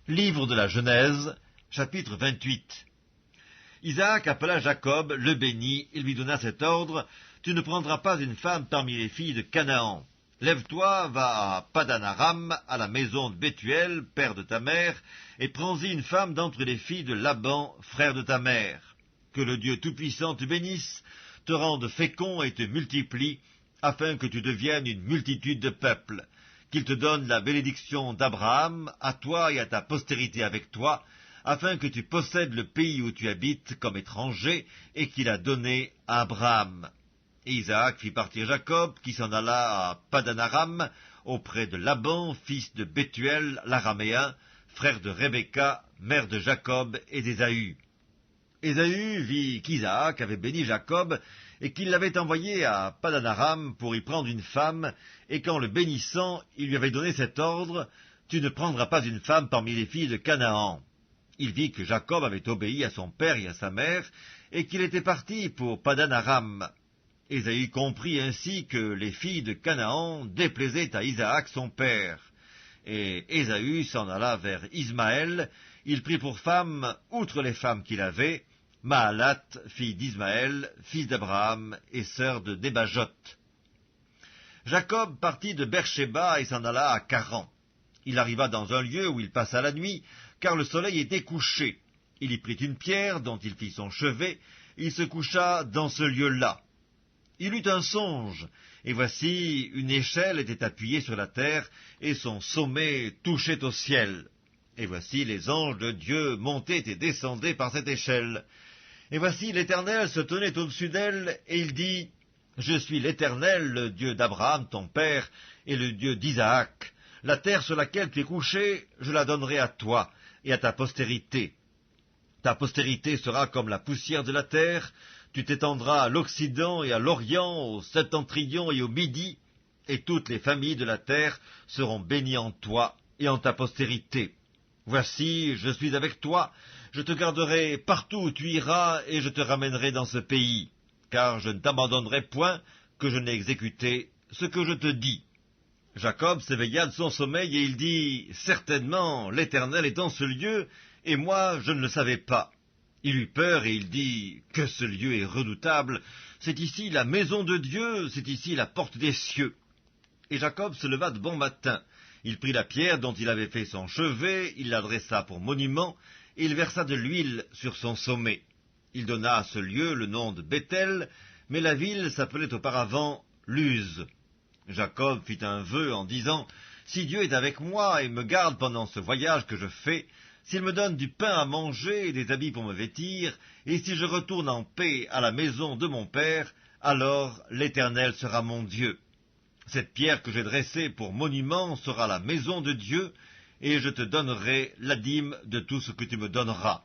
Livre de la Genèse, chapitre 28. Isaac appela Jacob, le bénit, et lui donna cet ordre: Tu ne prendras pas une femme parmi les filles de Canaan. Lève-toi, va à Padan-aram, à la maison de Bethuel, père de ta mère, et prends-y une femme d'entre les filles de Laban, frère de ta mère. Que le Dieu Tout-Puissant te bénisse, te rende fécond et te multiplie, afin que tu deviennes une multitude de peuples. Qu'il te donne la bénédiction d'Abraham, à toi et à ta postérité avec toi, afin que tu possèdes le pays où tu habites comme étranger, et qu'il a donné à Abraham. Et Isaac fit partir Jacob, qui s'en alla à Padan-aram, auprès de Laban, fils de Bethuel, l'araméen, frère de Rebecca, mère de Jacob et d'Ésaü. Ésaü vit qu'Isaac avait béni Jacob, et qu'il l'avait envoyé à Padan-aram pour y prendre une femme, et qu'en le bénissant, il lui avait donné cet ordre: Tu ne prendras pas une femme parmi les filles de Canaan. Il vit que Jacob avait obéi à son père et à sa mère, et qu'il était parti pour Padan-aram. Ésaü comprit ainsi que les filles de Canaan déplaisaient à Isaac son père. Et Ésaü s'en alla vers Ismaël. Il prit pour femme, outre les femmes qu'il avait, Mahalat, fille d'Ismaël, fils d'Abraham et sœur de Débajot. Jacob partit de Beersheba et s'en alla à Charan. Il arriva dans un lieu où il passa la nuit, car le soleil était couché. Il y prit une pierre dont il fit son chevet, il se coucha dans ce lieu-là. Il eut un songe, et voici une échelle était appuyée sur la terre, et son sommet touchait au ciel. Et voici les anges de Dieu montaient et descendaient par cette échelle. Et voici l'Éternel se tenait au-dessus d'elle, et il dit: Je suis l'Éternel, le Dieu d'Abraham ton père, et le Dieu d'Isaac. La terre sur laquelle tu es couché, je la donnerai à toi et à ta postérité. Ta postérité sera comme la poussière de la terre, tu t'étendras à l'Occident et à l'Orient, au Septentrion et au Midi, et toutes les familles de la terre seront bénies en toi et en ta postérité. Voici, je suis avec toi, je te garderai partout où tu iras, et je te ramènerai dans ce pays, car je ne t'abandonnerai point, que je n'ai exécuté ce que je te dis. Jacob s'éveilla de son sommeil, et il dit: Certainement, l'Éternel est en ce lieu, et moi je ne le savais pas. Il eut peur, et il dit: Que ce lieu est redoutable! C'est ici la maison de Dieu, c'est ici la porte des cieux. Et Jacob se leva de bon matin. Il prit la pierre dont il avait fait son chevet, il l'adressa pour monument, et il versa de l'huile sur son sommet. Il donna à ce lieu le nom de Béthel, mais la ville s'appelait auparavant Luz. Jacob fit un vœu en disant: Si Dieu est avec moi et me garde pendant ce voyage que je fais, s'il me donne du pain à manger et des habits pour me vêtir, et si je retourne en paix à la maison de mon père, alors l'Éternel sera mon Dieu. Cette pierre que j'ai dressée pour monument sera la maison de Dieu, et je te donnerai la dîme de tout ce que tu me donneras.